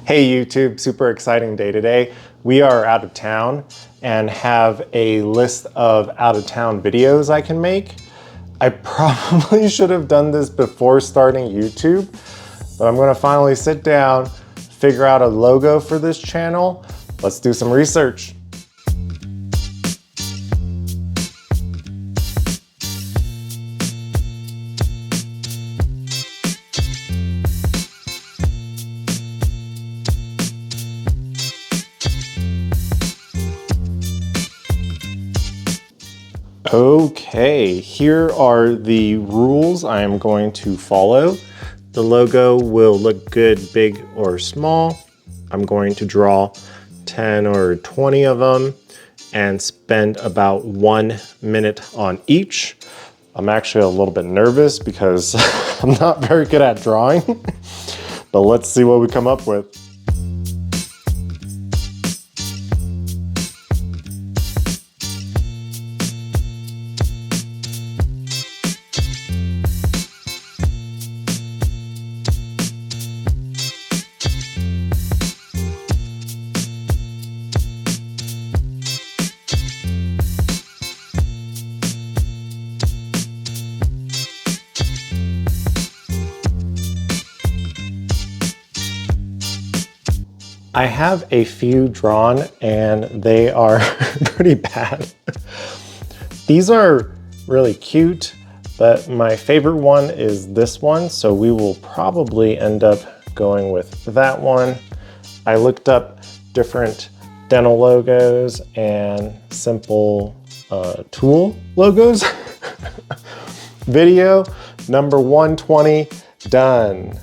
Hey YouTube, super exciting day today. We are out of town and have a list of out of town videos I can make. I probably should have done this before starting YouTube, but I'm gonna finally sit down, figure out a logo for this channel. Let's do some research. Okay, here are the rules I am going to follow. The logo will look good, big or small. I'm going to draw 10 or 20 of them and spend about 1 minute on each. I'm actually a little bit nervous because I'm not very good at drawing, but let's see what we come up with. I have a few drawn and they are pretty bad. These are really cute, but my favorite one is this one, so we will probably end up going with that one. I looked up different dental logos and simple tool logos. Video number 120 done.